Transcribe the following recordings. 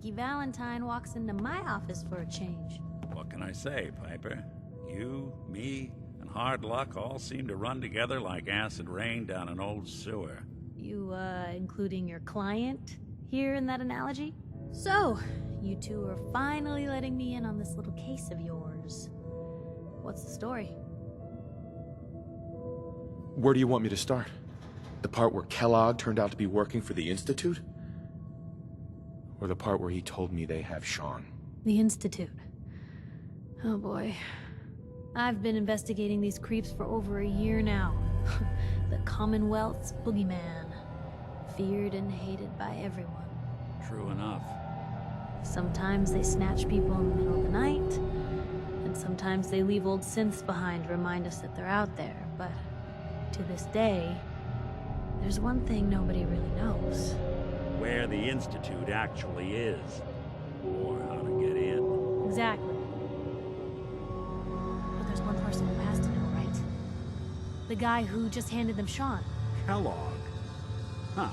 Frankie Valentine walks into my office for a change. What can I say, Piper? You, me, and hard luck all seem to run together like acid rain down an old sewer. You, including your client here in that analogy? So, you two are finally letting me in on this little case of yours. What's the story? Where do you want me to start? The part where Kellogg turned out to be working for the Institute? Or the part where he told me they have Sean? The Institute. Oh boy. I've been investigating these creeps for over a year now. The Commonwealth's boogeyman. Feared and hated by everyone. True enough. Sometimes they snatch people in the middle of the night, and sometimes they leave old synths behind to remind us that they're out there, but to this day, there's one thing nobody really knows. Where the Institute actually is. Or how to get in. Exactly. But there's one person who has to know, right? The guy who just handed them Sean. Kellogg. Huh.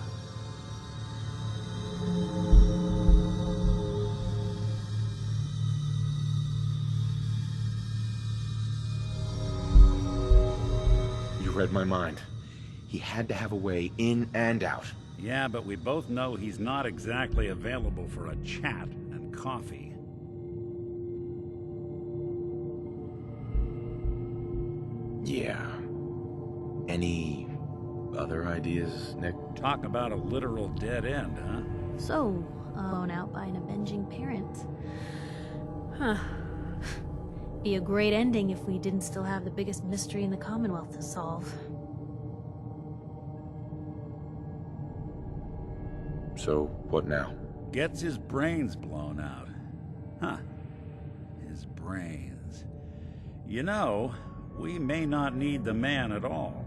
You read my mind. He had to have a way in and out. Yeah, but we both know he's not exactly available for a chat and coffee. Yeah. Any other ideas, Nick? Talk about a literal dead end, huh? So, blown out by an avenging parent. Huh. Be a great ending if we didn't still have the biggest mystery in the Commonwealth to solve. So, what now? Gets his brains blown out. Huh. His brains. You know, we may not need the man at all.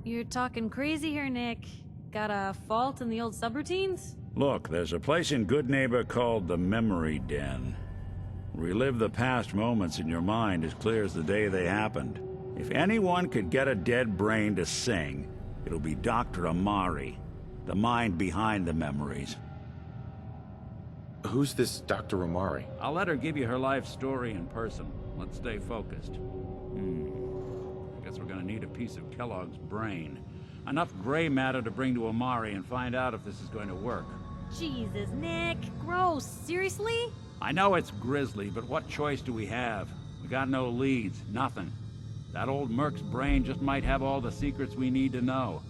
You're talking crazy here, Nick. Got a fault in the old subroutines? Look, there's a place in Good Neighbor called the Memory Den. Relive the past moments in your mind as clear as the day they happened. If anyone could get a dead brain to sing, it'll be Dr. Amari, the mind behind the memories. Who's this Dr. Amari? I'll let her give you her life story in person. Let's stay focused. I guess we're gonna need a piece of Kellogg's brain. Enough gray matter to bring to Amari and find out if this is going to work. Jesus, Nick. Gross. Seriously? I know it's grisly, but what choice do we have? We got no leads, nothing. That old Merc's brain just might have all the secrets we need to know.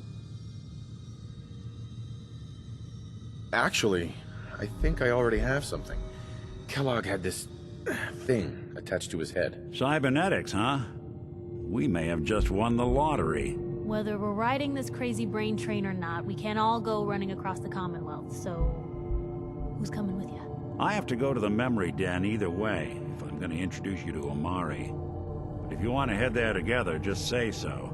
Actually, I think I already have something. Kellogg had this thing attached to his head. Cybernetics, huh? We may have just won the lottery. Whether we're riding this crazy brain train or not, we can't all go running across the Commonwealth, so... who's coming with you? I have to go to the Memory Den either way, if I'm gonna introduce you to Amari. But if you want to head there together, just say so.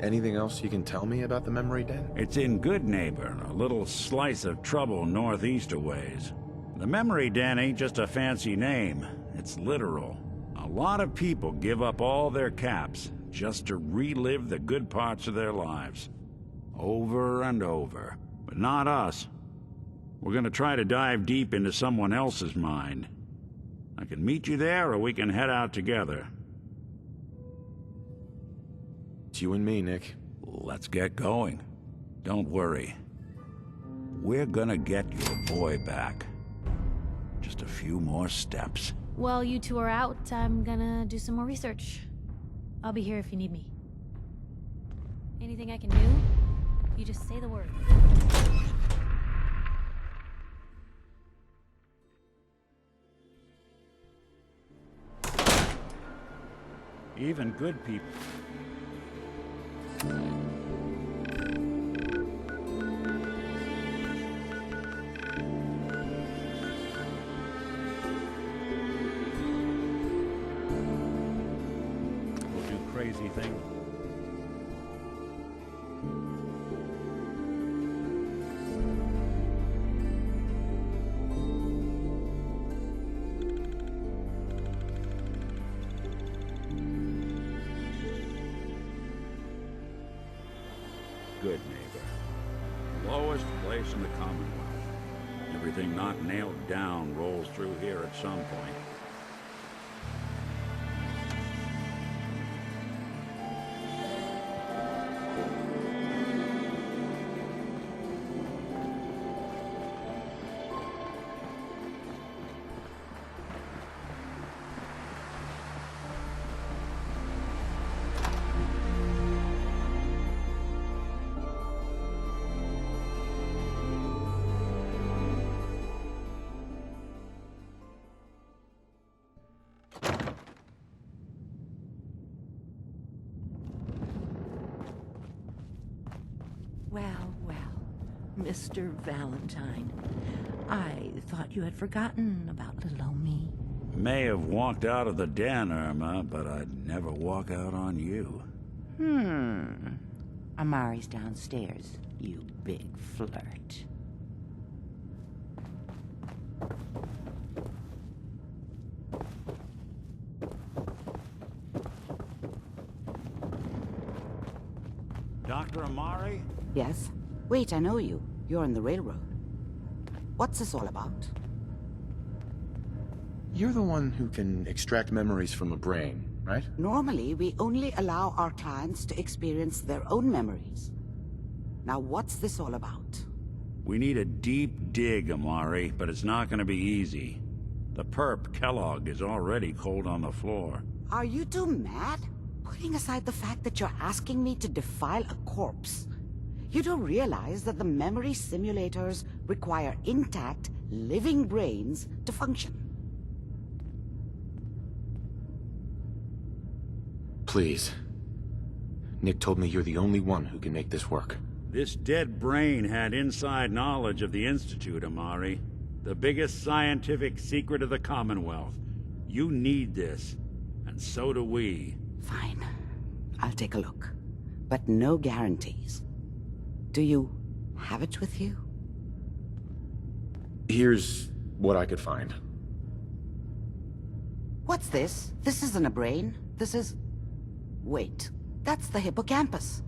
Anything else you can tell me about the Memory Den? It's in Good Neighbor, a little slice of trouble northeast a ways. The Memory Den ain't just a fancy name, it's literal. A lot of people give up all their caps just to relive the good parts of their lives. Over and over. But not us. We're gonna try to dive deep into someone else's mind. I can meet you there, or we can head out together. It's you and me, Nick. Let's get going. Don't worry. We're gonna get your boy back. Just a few more steps. While you two are out, I'm gonna do some more research. I'll be here if you need me. Anything I can do? You just say the word. Even good people. Will do crazy things. Good Neighbor. slowest place in the Commonwealth. Everything not nailed down rolls through here at some point. Well, well, Mr. Valentine. I thought you had forgotten about little old me. May have walked out of the den, Irma, but I'd never walk out on you. Amari's downstairs, you big flirt. Dr. Amari? Yes? Wait, I know you. You're on the railroad. What's this all about? You're the one who can extract memories from a brain, right? Normally, we only allow our clients to experience their own memories. Now, what's this all about? We need a deep dig, Amari, but it's not gonna be easy. The perp, Kellogg, is already cold on the floor. Are you two mad? Putting aside the fact that you're asking me to defile a corpse, you do realize that the memory simulators require intact, living brains to function. Please. Nick told me you're the only one who can make this work. This dead brain had inside knowledge of the Institute, Amari. The biggest scientific secret of the Commonwealth. You need this, and so do we. Fine. I'll take a look. But no guarantees. Do you have it with you? Here's what I could find. What's this? This isn't a brain. This is... Wait. That's the hippocampus.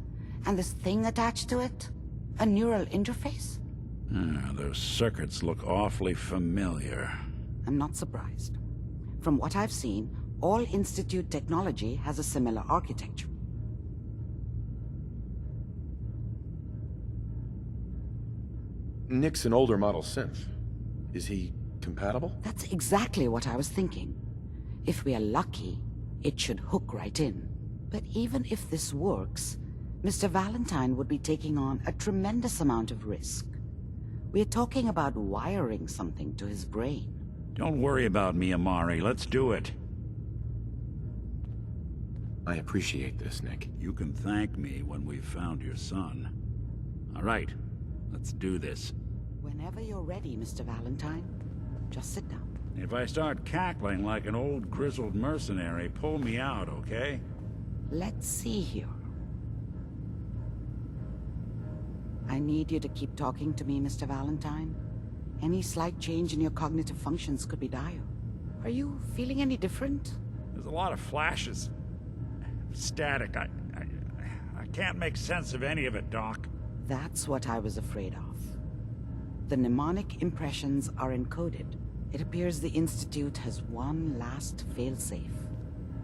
And this thing attached to it? A neural interface? Those circuits look awfully familiar. I'm not surprised. From what I've seen, all Institute technology has a similar architecture. Nick's an older model synth. Is he compatible? That's exactly what I was thinking. If we are lucky, it should hook right in. But even if this works, Mr. Valentine would be taking on a tremendous amount of risk. We're talking about wiring something to his brain. Don't worry about me, Amari. Let's do it. I appreciate this, Nick. You can thank me when we've found your son. All right, let's do this. Whenever you're ready, Mr. Valentine, just sit down. If I start cackling like an old grizzled mercenary, pull me out, okay? Let's see here. I need you to keep talking to me, Mr. Valentine. Any slight change in your cognitive functions could be dire. Are you feeling any different? There's a lot of flashes. Static. I can't make sense of any of it, Doc. That's what I was afraid of. The mnemonic impressions are encoded. It appears the Institute has one last failsafe.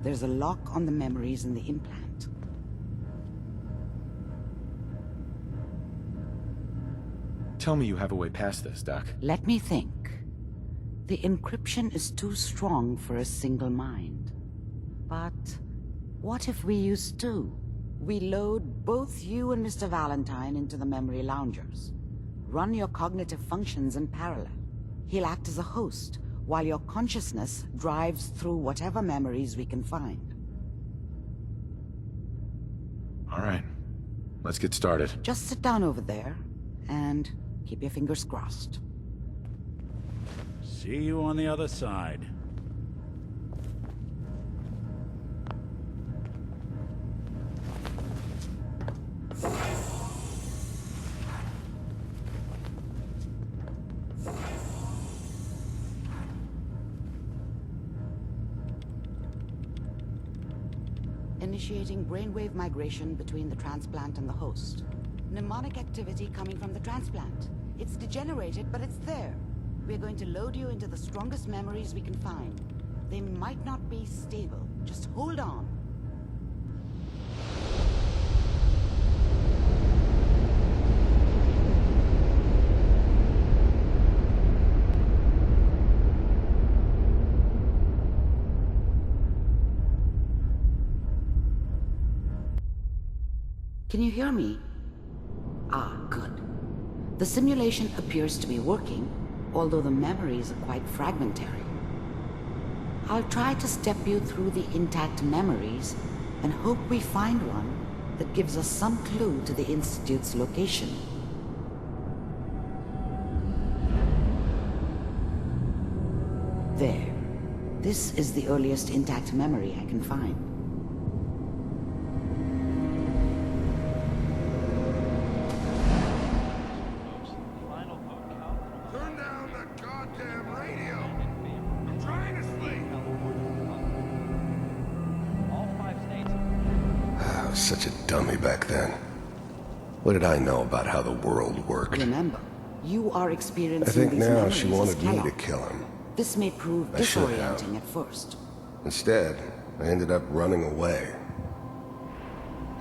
There's a lock on the memories in the implant. Tell me you have a way past this, Doc. Let me think. The encryption is too strong for a single mind. But what if we use two? We load both you and Mr. Valentine into the memory loungers. Run your cognitive functions in parallel. He'll act as a host, while your consciousness drives through whatever memories we can find. All right. Let's get started. Just sit down over there, and keep your fingers crossed. See you on the other side. Initiating brainwave migration between the transplant and the host. Mnemonic activity coming from the transplant. It's degenerated, but it's there. We're going to load you into the strongest memories we can find. They might not be stable. Just hold on. Can you hear me? Ah, good. The simulation appears to be working, although the memories are quite fragmentary. I'll try to step you through the intact memories and hope we find one that gives us some clue to the Institute's location. There. This is the earliest intact memory I can find. Turn down the goddamn radio! I'm trying to sleep! I was such a dummy back then. What did I know about how the world worked? Remember, you are experiencing I think these now memories she as wanted me Kellogg. to kill him. This may prove I should have. disorienting at first. Instead, I ended up running away.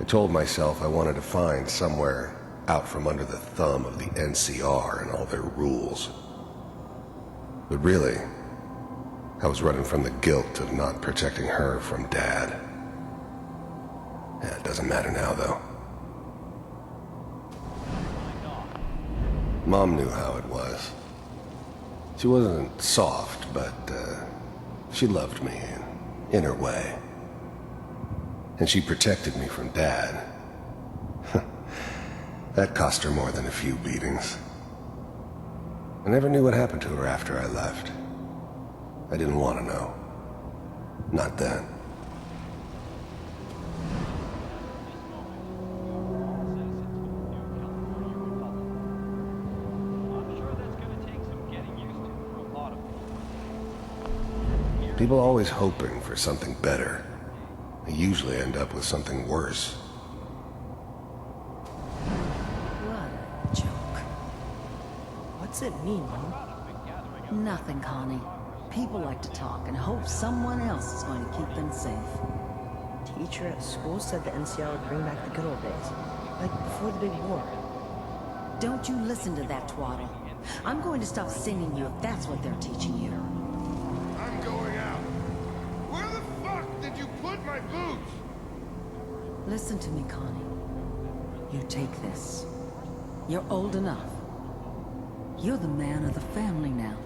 I told myself I wanted to find somewhere out from under the thumb of the NCR and all their rules. But really, I was running from the guilt of not protecting her from Dad. Yeah, it doesn't matter now, though. Mom knew how it was. She wasn't soft, but she loved me in her way. And she protected me from Dad. That cost her more than a few beatings. I never knew what happened to her after I left. I didn't want to know. Not then. People always hoping for something better. They usually end up with something worse. What a joke. What's it mean, Mom? Nothing, Connie. People like to talk and hope someone else is going to keep them safe. Teacher at school said the NCR would bring back the good old days. Like before the big war. Don't you listen to that twaddle. I'm going to stop singing you if that's what they're teaching you. I'm going out. Where the fuck did you put my boots? Listen to me, Connie. You take this. You're old enough. You're the man of the family now.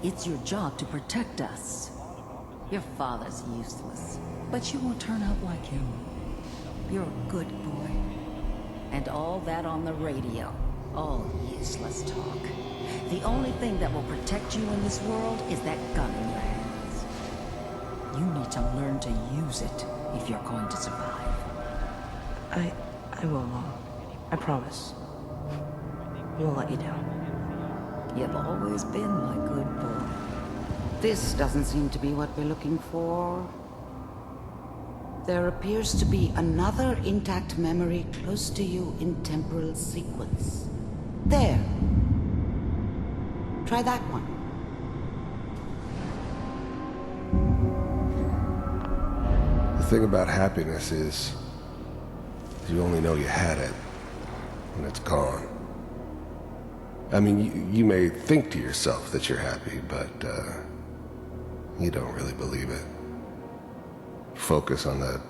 It's your job to protect us. Your father's useless, but you won't turn out like him. You're a good boy. And all that on the radio, all useless talk. The only thing that will protect you in this world is that gun in your hands. You need to learn to use it if you're going to survive. I will, Mom. I promise. I won't let you down. You've always been my good boy. This doesn't seem to be what we're looking for. There appears to be another intact memory close to you in temporal sequence. There. Try that one. The thing about happiness is you only know you had it when it's gone. I mean, you may think to yourself that you're happy, but you don't really believe it. Focus on the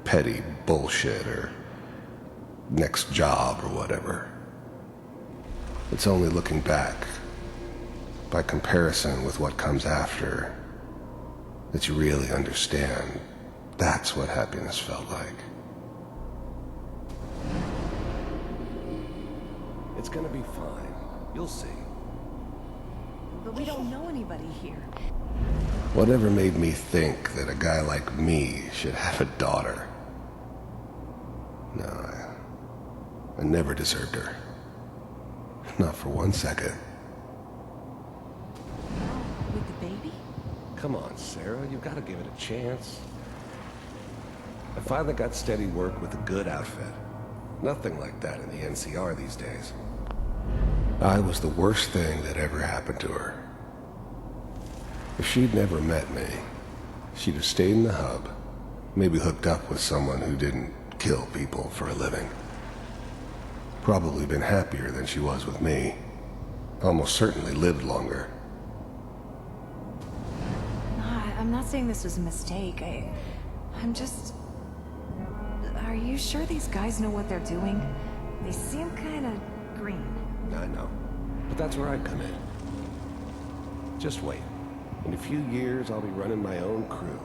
petty bullshit or next job or whatever. It's only looking back, by comparison with what comes after, that you really understand that's what happiness felt like. It's gonna be fine. You'll see. But we don't know anybody here. Whatever made me think that a guy like me should have a daughter? No, I never deserved her. Not for 1 second. With the baby? Come on, Sarah, you've got to give it a chance. I finally got steady work with a good outfit. Nothing like that in the NCR these days. I was the worst thing that ever happened to her. If she'd never met me, she'd have stayed in the hub, maybe hooked up with someone who didn't kill people for a living. Probably been happier than she was with me. Almost certainly lived longer. No, I'm not saying this was a mistake. I'm just... Are you sure these guys know what they're doing? They seem kind of green. I know. But that's where I come in. Just wait. In a few years, I'll be running my own crew.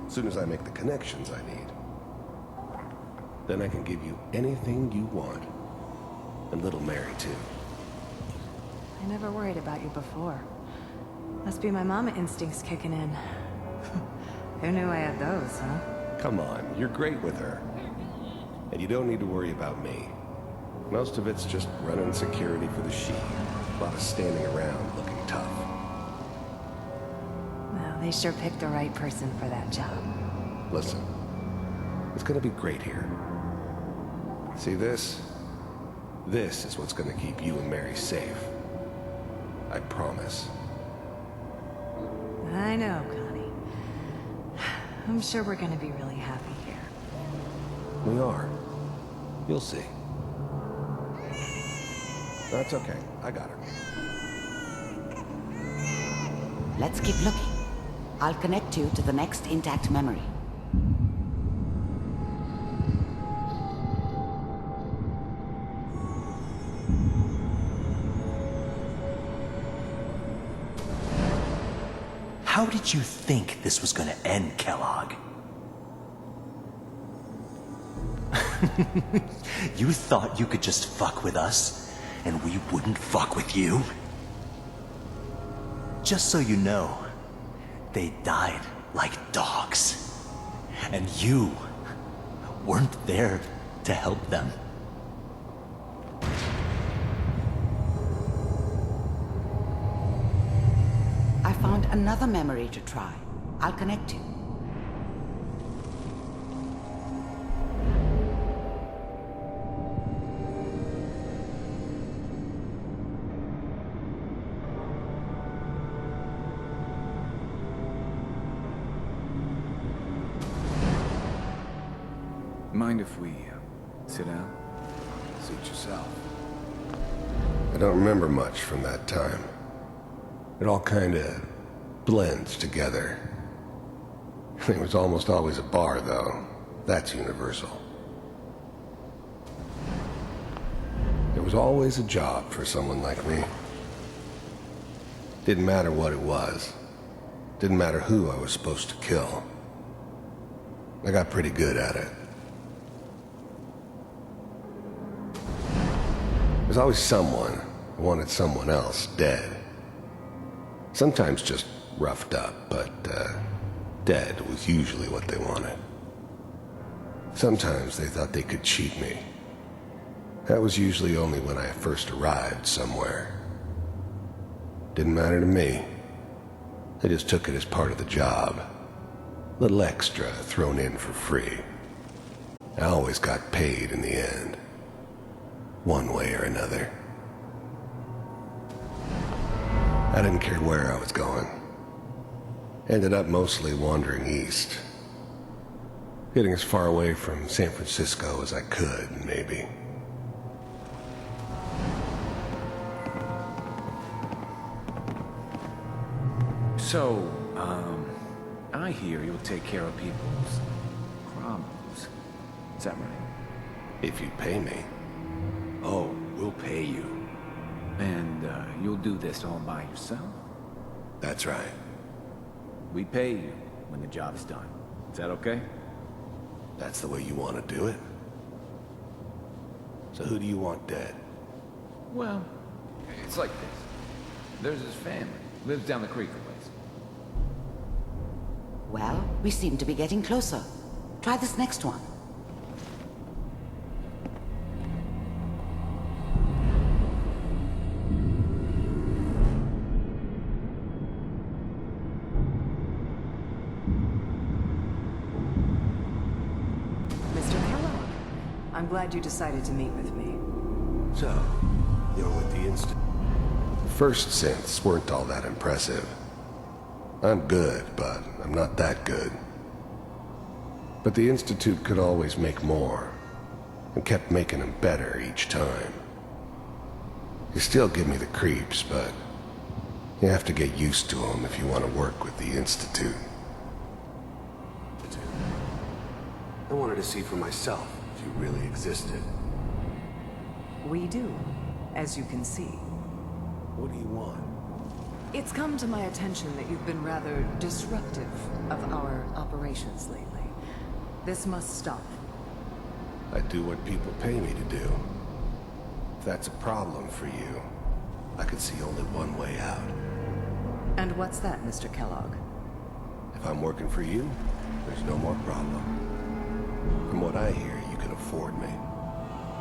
As soon as I make the connections I need. Then I can give you anything you want. And little Mary, too. I never worried about you before. Must be my mama instincts kicking in. Who knew I had those, huh? Come on, you're great with her. And you don't need to worry about me. Most of it's just running security for the She. A lot of standing around looking tough. Well, they sure picked the right person for that job. Listen, it's gonna be great here. See this? This is what's gonna keep you and Mary safe. I promise. I know, Connie. I'm sure we're gonna be really happy here. We are. You'll see. That's okay. I got her. Let's keep looking. I'll connect you to the next intact memory. How did you think this was gonna end, Kellogg? You thought you could just fuck with us, and we wouldn't fuck with you? Just so you know, they died like dogs. And you weren't there to help them. I found another memory to try. I'll connect you. Mind if we sit down? Suit yourself. I don't remember much from that time. It all kinda blends together. It was almost always a bar, though. That's universal. There was always a job for someone like me. Didn't matter what it was. Didn't matter who I was supposed to kill. I got pretty good at it. There's always someone who wanted someone else dead. Sometimes just roughed up, but dead was usually what they wanted. Sometimes they thought they could cheat me. That was usually only when I first arrived somewhere. Didn't matter to me. I just took it as part of the job. Little extra thrown in for free. I always got paid in the end. One way or another. I didn't care where I was going. Ended up mostly wandering east. Getting as far away from San Francisco as I could, maybe. So, I hear you'll take care of people's problems. Is that right? If you pay me. Oh, we'll pay you. And you'll do this all by yourself? That's right. We pay you when the job's done. Is that okay? That's the way you want to do it? So who do you want dead? Well, it's like this. There's his family. Lives down the creek a ways. Well, we seem to be getting closer. Try this next one. I'm glad you decided to meet with me. So, you're with the Institute? First synths weren't all that impressive. I'm good, but I'm not that good. But the Institute could always make more, and kept making them better each time. You still give me the creeps, but you have to get used to them if you want to work with the Institute. I wanted to see for myself if you really existed. We do, as you can see. What do you want? It's come to my attention that you've been rather disruptive of our operations lately. This must stop. I do what people pay me to do. If that's a problem for you, I could see only one way out. And what's that, Mr. Kellogg? If I'm working for you, there's no more problem. From what I hear, you can afford me.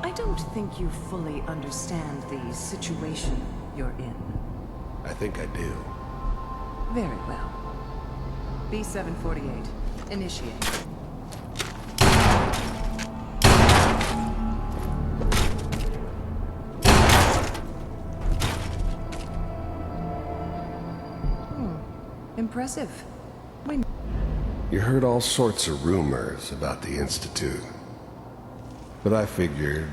I don't think you fully understand the situation you're in. I think I do. Very well. B-748, initiate. Impressive. You heard all sorts of rumors about the Institute. But I figured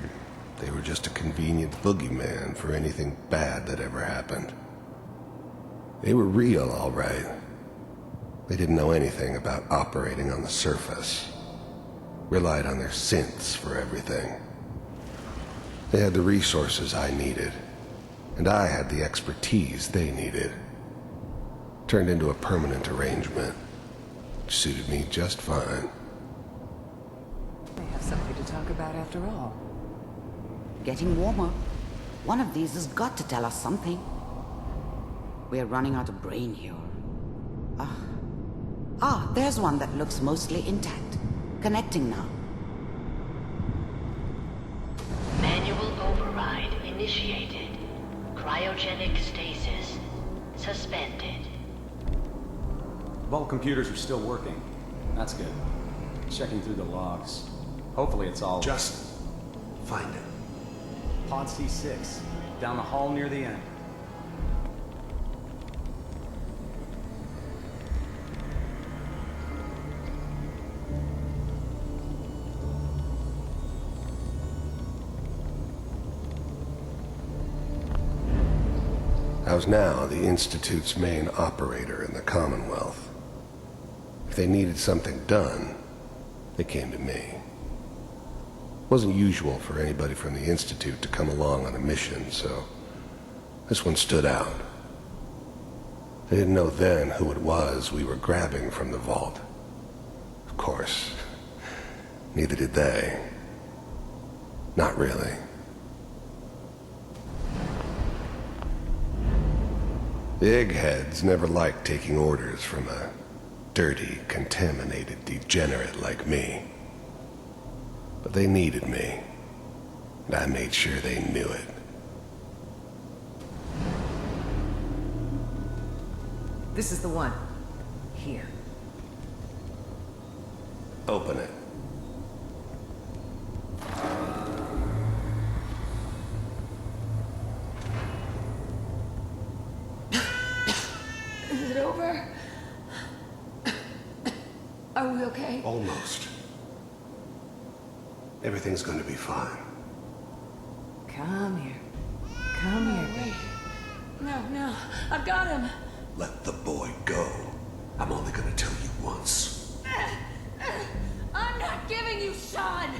they were just a convenient boogeyman for anything bad that ever happened. They were real, all right. They didn't know anything about operating on the surface. Relied on their synths for everything. They had the resources I needed, and I had the expertise they needed. Turned into a permanent arrangement. Suited me just fine. They have something to talk about after all. Getting warmer. One of these has got to tell us something. We're running out of brain here. There's one that looks mostly intact. Connecting now. Manual override initiated. Cryogenic stasis suspended. Vault computers are still working. That's good. Checking through the logs. Hopefully it's all... Just find it. Pod C6. Down the hall near the end. I was now the Institute's main operator in the Commonwealth. If they needed something done, they came to me. It wasn't usual for anybody from the Institute to come along on a mission, so this one stood out. They didn't know then who it was we were grabbing from the vault. Of course, neither did they. Not really. The eggheads never liked taking orders from a dirty, contaminated degenerate like me. But they needed me, and I made sure they knew it. This is the one. Here. Open it. Is it over? Are we okay? Almost. Everything's gonna be fine. Come here. Come here, baby. No, I've got him. Let the boy go. I'm only gonna tell you once. I'm not giving you Sean!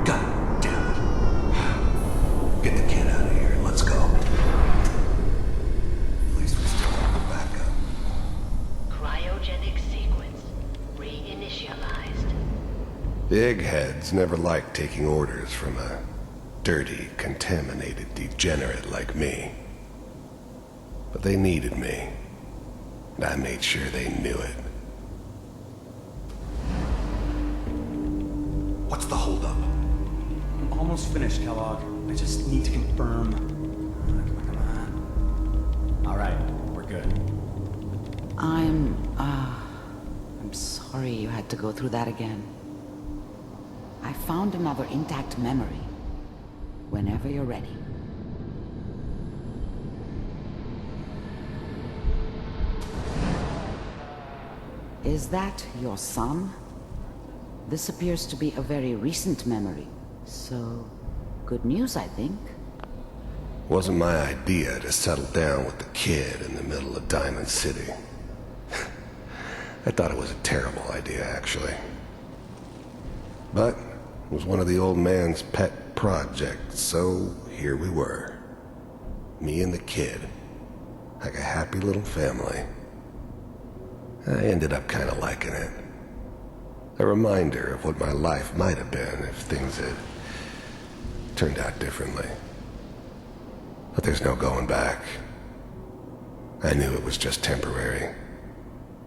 God damn it. Get the kid out of here. Let's go. At least we still have the backup. Cryogenic sequence reinitialized. The eggheads never liked taking orders from a dirty, contaminated degenerate like me. But they needed me, and I made sure they knew it. What's the holdup? I'm almost finished, Kellogg. I just need to confirm. Come on. All right, we're good. I'm sorry you had to go through that again. I found another intact memory. Whenever you're ready. Is that your son? This appears to be a very recent memory. So, good news, I think. Wasn't my idea to settle down with the kid in the middle of Diamond City. I thought it was a terrible idea, actually. But it was one of the old man's pet projects, so here we were. Me and the kid. Like a happy little family. I ended up kind of liking it. A reminder of what my life might have been if things had turned out differently. But there's no going back. I knew it was just temporary.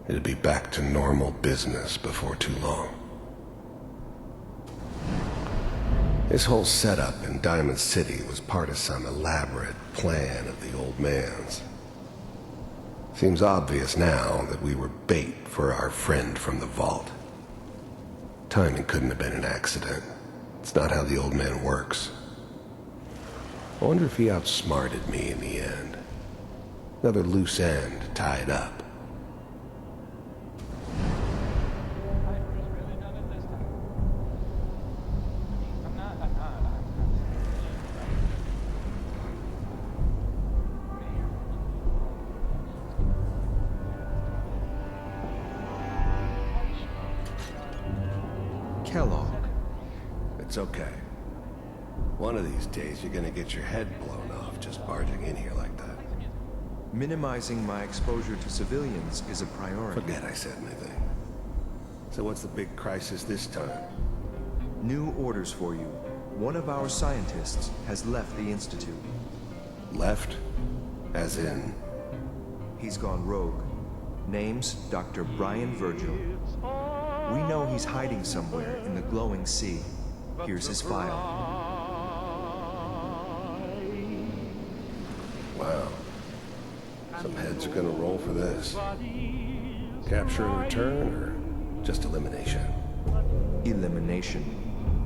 It'd be back to normal business before too long. This whole setup in Diamond City was part of some elaborate plan of the old man's. Seems obvious now that we were bait for our friend from the vault. Timing couldn't have been an accident. It's not how the old man works. I wonder if he outsmarted me in the end. Another loose end tied up. Kellogg. It's okay. One of these days you're gonna get your head blown off just barging in here like that. Minimizing my exposure to civilians is a priority. Forget I said anything. So what's the big crisis this time? New orders for you. One of our scientists has left the Institute. Left? As in? He's gone rogue. Name's Dr. Brian Virgil. We know he's hiding somewhere in the glowing sea. Here's his file. Wow. Some heads are gonna roll for this. Capture and return, or just elimination? Elimination.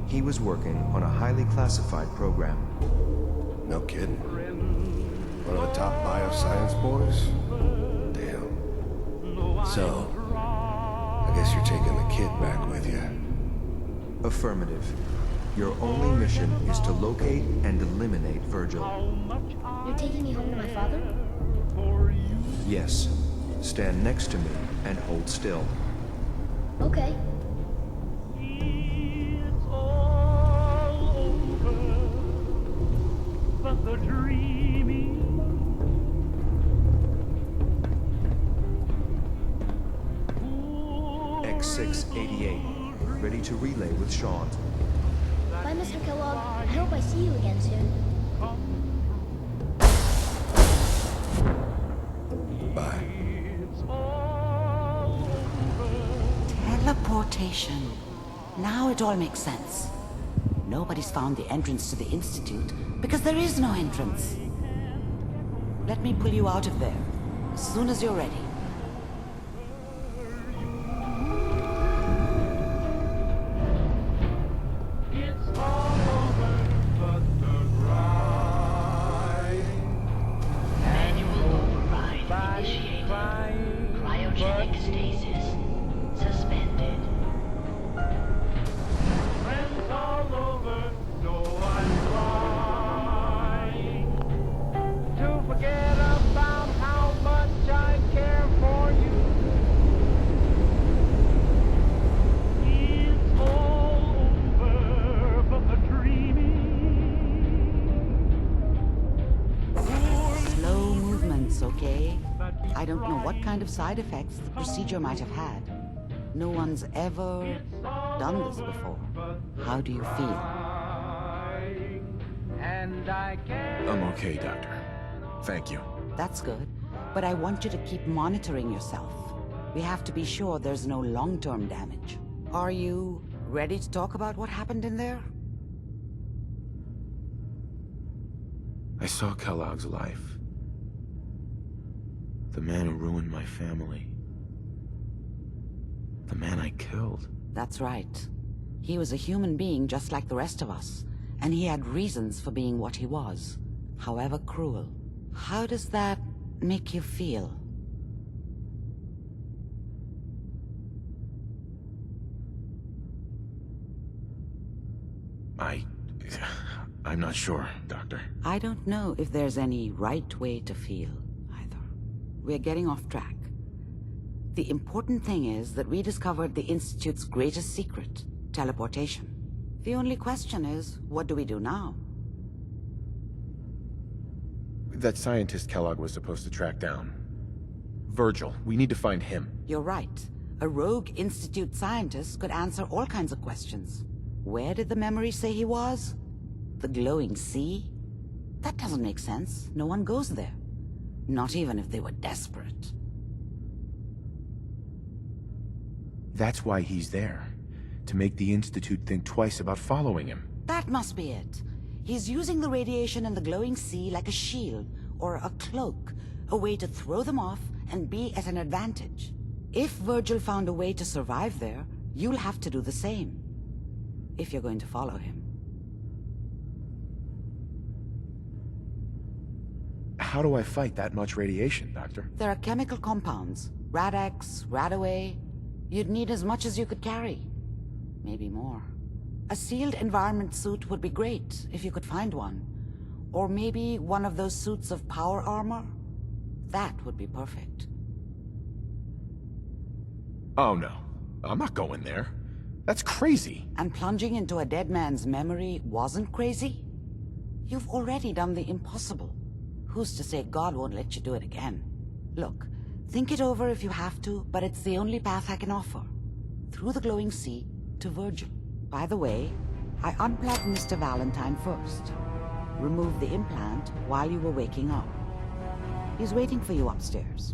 He was working on a highly classified program. No kidding. One of the top bioscience boys? Damn. So, I guess you're taking the kid back with you. Affirmative. Your only mission is to locate and eliminate Virgil. You're taking me home to my father? Yes. Stand next to me and hold still. Okay. X688. Ready to relay with Sean. Bye, Mr. Kellogg. I hope I see you again soon. Bye. Teleportation. Now it all makes sense. Nobody's found the entrance to the Institute because there is no entrance. Let me pull you out of there as soon as you're ready. Cryogenic stasis suspended. Friends all over know I'm trying to forget about how much I care for you. It's all over, but the dreaming. Slow movements, okay? I don't know what kind of side effects the procedure might have had. No one's ever done this before. How do you feel? I'm okay, Doctor. Thank you. That's good. But I want you to keep monitoring yourself. We have to be sure there's no long-term damage. Are you ready to talk about what happened in there? I saw Kellogg's life. The man who ruined my family. The man I killed. That's right. He was a human being just like the rest of us, and he had reasons for being what he was, however cruel. How does that make you feel? I'm not sure, Doctor. I don't know if there's any right way to feel, either. We're getting off track. The important thing is that we discovered the Institute's greatest secret, teleportation. The only question is, what do we do now? That scientist Kellogg was supposed to track down. Virgil, we need to find him. You're right. A rogue Institute scientist could answer all kinds of questions. Where did the memory say he was? The glowing sea? That doesn't make sense. No one goes there. Not even if they were desperate. That's why he's there. To make the Institute think twice about following him. That must be it. He's using the radiation in the glowing sea like a shield, or a cloak, a way to throw them off and be at an advantage. If Virgil found a way to survive there, you'll have to do the same. If you're going to follow him. How do I fight that much radiation, Doctor? There are chemical compounds. Rad-X, Radaway. You'd need as much as you could carry. Maybe more. A sealed environment suit would be great, if you could find one. Or maybe one of those suits of power armor? That would be perfect. Oh no, I'm not going there. That's crazy. And plunging into a dead man's memory wasn't crazy? You've already done the impossible. Who's to say God won't let you do it again? Look, think it over if you have to, but it's the only path I can offer. Through the glowing sea to Virgil. By the way, I unplugged Mr. Valentine first. Removed the implant while you were waking up. He's waiting for you upstairs.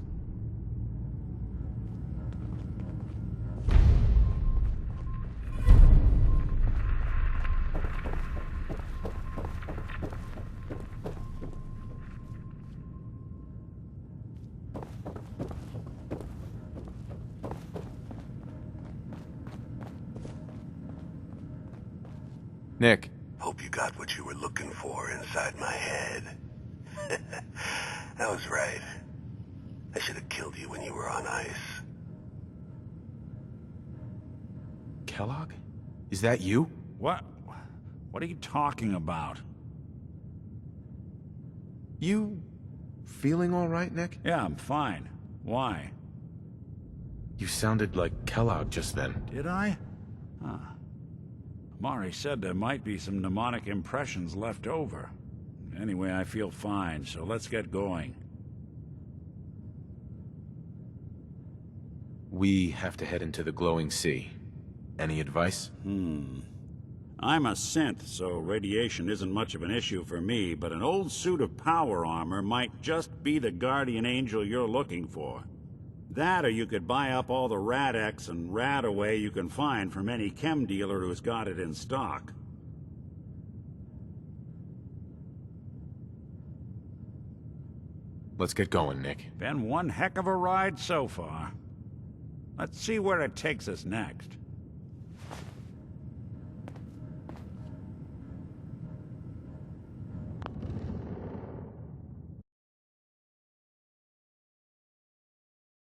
Nick. Hope you got what you were looking for inside my head. I was right. I should have killed you when you were on ice. Kellogg? Is that you? What? What are you talking about? You feeling all right, Nick? Yeah, I'm fine. Why? You sounded like Kellogg just then. Did I? Huh. Mari said there might be some mnemonic impressions left over. Anyway, I feel fine, so let's get going. We have to head into the glowing sea. Any advice? I'm a synth, so radiation isn't much of an issue for me, but an old suit of power armor might just be the guardian angel you're looking for. That, or you could buy up all the Rad-X and Radaway you can find from any chem dealer who's got it in stock. Let's get going, Nick. Been one heck of a ride so far. Let's see where it takes us next.